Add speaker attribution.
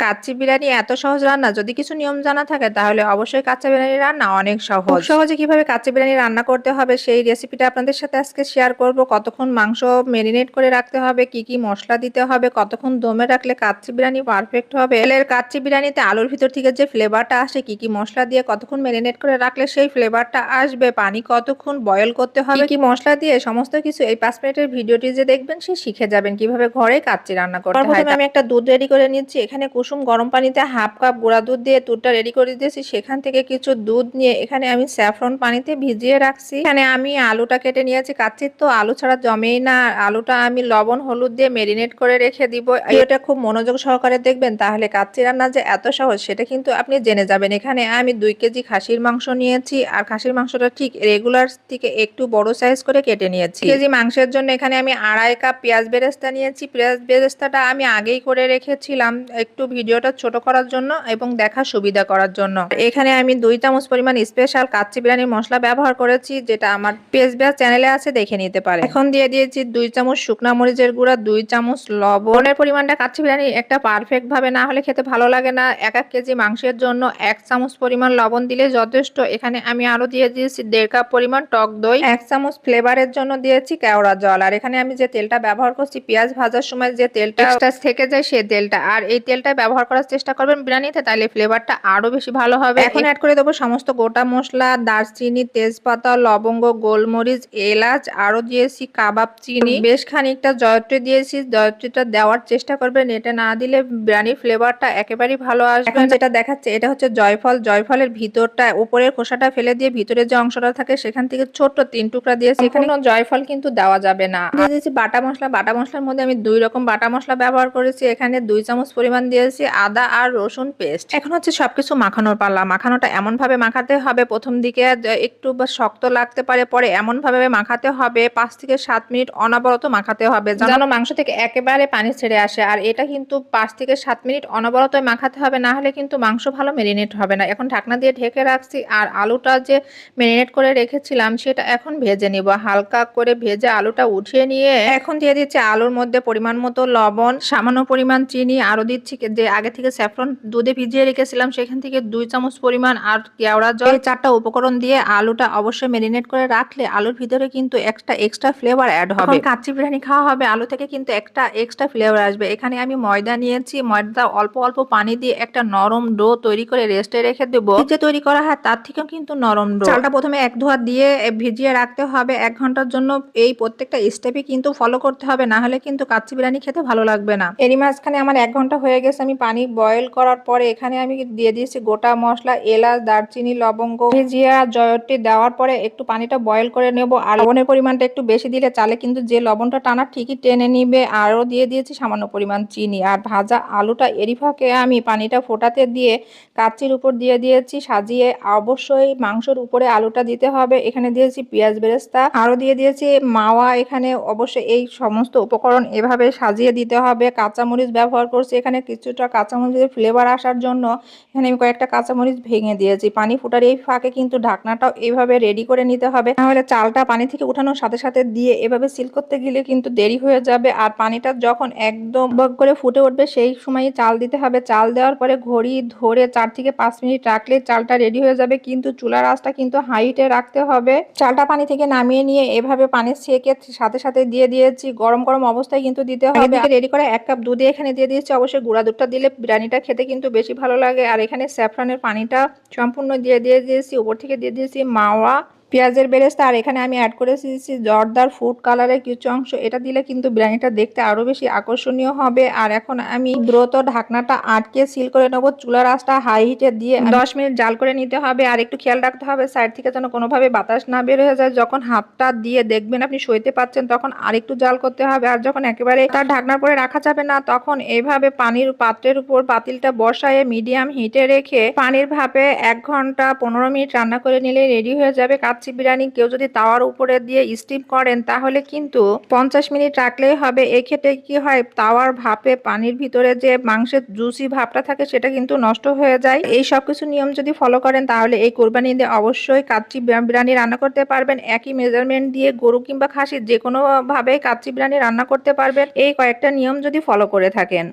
Speaker 1: কাচ্চি বিরিয়ানি এত সহজ রান্না, যদি কিছু নিয়ম জানা থাকে তাহলে অবশ্যই কাচ্চি বিরিয়ানি রান্না অনেক সহজ। খুব সহজে কিভাবে কাচ্চি বিরিয়ানি রান্না করতে হবে সেই রেসিপিটা আপনাদের সাথে আজকে শেয়ার করব। কতক্ষণ মাংস মেরিনেট করে রাখতে হবে, কি কি মশলা দিতে হবে, কতক্ষণ দমে রাখলে কাচ্চি বিরিয়ানি পারফেক্ট হবে। এর কাচ্চি বিরিয়ানিতে আলুর ভিতর থেকে যে ফ্লেভারটা আসে, কি কি মশলা দিয়ে কতক্ষণ মেরিনেট করে রাখলে সেই ফ্লেভারটা আসবে, পানি কতক্ষণ বয়েল করতে হবে, কি মশলা দিয়ে, সমস্ত কিছু এই 5 মিনিটের ভিডিওটি যে দেখবেন সে শিখে যাবেন কিভাবে ঘরে কাচ্চি রান্না করতে হয়। প্রথমে আমি একটা দুধ রেডি করে নিচ্ছি। এখানে কুসুম গরম পানিতে হাফ কাপ গুঁড়া দুধ দিয়ে দুধটা রেডি করে দিয়েছি। সেখান থেকে কিছু দুধ নিয়ে এখানে আমি স্যাফরন পানিতে ভিজিয়ে রাখছি। এখানে আমি আলুটা কেটে নিয়েছি। কাচ্চির তো আলু ছাড়া জমেই না। আলুটা আমি লবণ হলুদ দিয়ে মেরিনেট করে রেখে দিব। এটা খুব মনোযোগ সহকারে দেখবেন, তাহলে কাচ্চি রান্না যে এত সহজ সেটা কিন্তু আপনি জেনে যাবেন। এখানে আমি 2 কেজি খাসির মাংস নিয়েছি, আর খাসির মাংসটা ঠিক রেগুলার থেকে একটু বড় সাইজ করে কেটে নিয়েছি। কেজি মাংসের জন্য এখানে আমি 2.5 কাপ পেঁয়াজ বেরেস্তা নিয়েছি। পেঁয়াজ বেরেস্তাটা আমি আগেই করে রেখেছিলাম একটু ভিডিওটা ছোট করার জন্য এবং দেখা সুবিধা করার জন্য। এখানে আমি 2 চামচ পরিমাণ স্পেশাল কাচ্চি বিরিয়ানির মশলা ব্যবহার করেছি, যেটা আমার পেজবিয়া চ্যানেলে আছে, দেখে নিতে পারে। এখন দিয়ে দিয়েছি 2 চামচ শুকনা মরিচের গুঁড়া, 2 চামচ লবণের পরিমাণটা কাচ্চি বিরিয়ানি একটা পারফেক্ট ভাবে না হলে খেতে ভালো লাগে না। 1 কেজি মাংসের জন্য 1 চামচ পরিমাণ লবণ দিলে যথেষ্ট। এখানে আমি আরো দিয়ে দিয়েছি 1.5 কাপ পরিমাণ টক দই, 1 চামচ ফ্লেভারের জন্য দিয়েছি কেওড়া জল। আর এখানে আমি যে তেলটা ব্যবহার করছি পেঁয়াজ ভাজার সময় যে তেলটা এক্সট্রা থেকে যায় সেই তেলটা, আর এই তেলটা ব্যবহার করার চেষ্টা করবেন বিরিয়ানিতে, তাহলে ফ্লেভারটা আরো বেশি ভালো হবে। এখন অ্যাড করে দেবো সমস্ত গোটা মশলা, দারচিনি, তেজপাতা, লবঙ্গ, গোলমরিচ, এলাচ, আরো দিয়েছি কাবাব চিনি, বেশ খানিকটা জয়ত্রী দিয়েছি। জয়ত্রীটা দেওয়ার চেষ্টা করবেন, এটা না দিলে বিরিয়ানির ফ্লেভারটা একেবারেই ভালো আসবে। এখন যেটা দেখাচ্ছে এটা হচ্ছে জয়ফল। জয়ফলের ভিতরটা, উপরের খোসাটা ফেলে দিয়ে ভিতরে যে অংশটা থাকে সেখান থেকে ছোট্ট 3 টুকরা দিয়েছি। এখানে জয়ফল কিন্তু দেওয়া যাবে না। দিয়ে দিয়েছি বাটা মশলা। বাটা মশলার মধ্যে আমি 2 রকম বাটা মশলা ব্যবহার করেছি। এখানে 2 চামচ পরিমাণ দিয়েছি আদা আর রসুন পেস্ট। এখন হচ্ছে সবকিছু মাখানোর পালা। মাখানোটা এমন ভাবে মাখাতে হবে, প্রথম দিকে একটু বা শক্ত লাগতে পারে, পরে এমন ভাবে মাখাতে হবে 5 থেকে 7 মিনিট অনবরত মাখাতে হবে যেন মাংস থেকে একেবারে পানি ছেড়ে আসে। আর এটা কিন্তু 5 থেকে 7 মিনিট অনবরত মাখাতে হবে, না হলে কিন্তু মাংস ভালো মেরিনেট হবে না। এখন ঢাকনা দিয়ে ঢেকে রাখছি। আর আলুটা যে মেরিনেট করে রেখেছিলাম সেটা এখন ভেজে নিব। হালকা করে ভেজে আলুটা উঠিয়ে নিয়ে এখন দিয়ে দিচ্ছি আলুর মধ্যে পরিমাণ মতো লবণ, সামান্য পরিমাণ চিনি, আরো দিচ্ছি যে আগে থেকে স্যাফরন দুধে ভিজিয়ে রেখেছিলাম সেখান থেকে 2 চামচ পরিমাণ, আর কেওড়া জল। এই 4টা উপকরণ দিয়ে আলুটা অবশ্যই মেরিনেট করে রাখলে আলুর ভিতরে কিন্তু একটা এক্সট্রা ফ্লেভার অ্যাড হবে। কাচ্চি বিরিয়ানি খাওয়া হবে, আলু থেকে কিন্তু একটা এক্সট্রা ফ্লেভার আসবে। এখানে আমি ময়দা নিয়েছি। ময়দা অল্প অল্প পানি দিয়ে একটা নরম ডো তৈরি করে রেস্টে রেখে দেবো। যে তৈরি করা হয় তার থেকেও কিন্তু নরম ডো। চালটা প্রথমে 1 ধোয়া দিয়ে ভিজিয়ে রাখতে হবে 1 ঘন্টার জন্য। এই প্রত্যেকটা স্টেপই কিন্তু ফলো করতে হবে, না হলে কিন্তু কাচ্চি বিরিয়ানি খেতে ভালো লাগবে না। এরই মাঝখানে আমার 1 ঘন্টা হয়ে গেছে। আমি পানি বয়েল করার পরে এখানে আমি দিয়ে দিয়েছি গোটা মশলা, এলাচ, দারচিনি, লবঙ্গ, জিরা, জয়ত্রী দেওয়ার পরে একটু পানিটা বয়েল করে নেব। আর লবণের পরিমাণটা একটু বেশি দিলে চালে কিন্তু যে লবণটা টানা ঠিকই টেনে নিবে। আরও দিয়ে দিয়েছি সামান্য পরিমাণ চিনি। আর ভাজা আলুটা এরই ফাঁকে আমি পানিটা ফোটাতে দিয়ে কাচ্চির উপর দিয়ে দিয়েছি সাজিয়ে। অবশ্যই মাংসের উপরে আলুটা দিতে হবে। এখানে দিয়েছি পেঁয়াজ বেরেস্তা, আরও দিয়ে দিয়েছি মাওয়া। এখানে অবশ্যই এই সমস্ত উপকরণ এভাবে সাজিয়ে দিতে হবে। কাঁচামরিচ ব্যবহার করছি এখানে কিছুটা, কাঁচামরিচের ফ্লেভার আসার জন্য এখানে আমি কয়েকটা কাঁচামরিচ ভেঙে দিয়েছি। পানি ফুটার এই ফাঁকে কিন্তু ঢাকনাটাও এইভাবে রেডি করে নিতে হবে, নাহলে চালটা পানি থেকে উঠানোর সাথে সাথে দিয়ে এভাবে সিল করতে গেলে কিন্তু দেরি হয়ে যাবে। আর পানিটা যখন একদম বক করে ফুটে উঠবে সেই সময়ই চাল দিতে হবে। চাল দেওয়ার পরে ঘড়ি ধরে 4 থেকে 5 মিনিট রাখলে চালটা রেডি হয়ে যাবে, কিন্তু চুলার আঁচটা কিন্তু হাইটে রাখতে হবে। চালটা পানি থেকে নামিয়ে নিয়ে এভাবে পানি ছেঁকে সাথে সাথে দিয়ে দিয়েছি। গরম গরম অবস্থায় কিন্তু দিতে হবে। রেডি করে 1 কাপ দুধে এখানে দিয়ে দিয়েছি। অবশ্যই গুঁড়া দুধটা দিলে বিরিয়ানিটা খেতে কিন্তু বেশি ভালো লাগে। আর এখানে স্যাফরানের পানিটা সম্পূর্ণ দিয়ে দিয়েছি। উপর থেকে দিয়ে দিয়েছি মাওয়া, পেঁয়াজের বেরেস্তা, আর এখানে আমি অ্যাড করে দিয়েছি জর্দার ফুড কালারের কিছু অংশ। এটা দিলে কিন্তু বিরিয়ানিটা দেখতে আরো বেশি আকর্ষণীয় হবে। আর এখন আমি দ্রুত ঢাকনাটা আটকে সিল করে নেব। চুলার আঁচটা হাই হিটে দিয়ে 10 মিনিট জাল করে নিতে হবে। আর একটু খেয়াল রাখতে হবে সাইড থেকে যেন কোনোভাবে বাতাস না বের হয়ে যায়। যখন হাতটা দিয়ে দেখবেন আপনি সইতে পাচ্ছেন তখন আরেকটু জাল করতে হবে। আর যখন একেবারে তার ঢাকনার পরে রাখা যাবে না তখন এইভাবে পানির পাত্রের উপর পাতিলটা বসায়ে মিডিয়াম হিটে রেখে পানির ভাপে 1 ঘন্টা 15 মিনিট রান্না করে নিলে রেডি হয়ে যাবে কাচ্চি বিরিয়ানি। কেউ যদি তাওয়ার উপরে দিয়ে স্টিম করেন তাহলে কিন্তু 50 মিনিট রাখলেই হবে। এক্ষেত্রে কি হয়, তাওয়ার ভাপে পানির ভিতরে যে মাংসের জুসি ভাবটা থাকে সেটা কিন্তু নষ্ট হয়ে যায়। এই সব কিছু নিয়ম যদি ফলো করেন তাহলে এই কোরবানি ঈদে অবশ্যই কাচ্চি বিরিয়ানি রান্না করতে পারবেন। একই মেজারমেন্ট দিয়ে গরু কিংবা খাসি যে কোনো ভাবে কাচ্চি বিরিয়ানি রান্না করতে পারবেন এই কয়েকটা নিয়ম যদি ফলো করে থাকেন।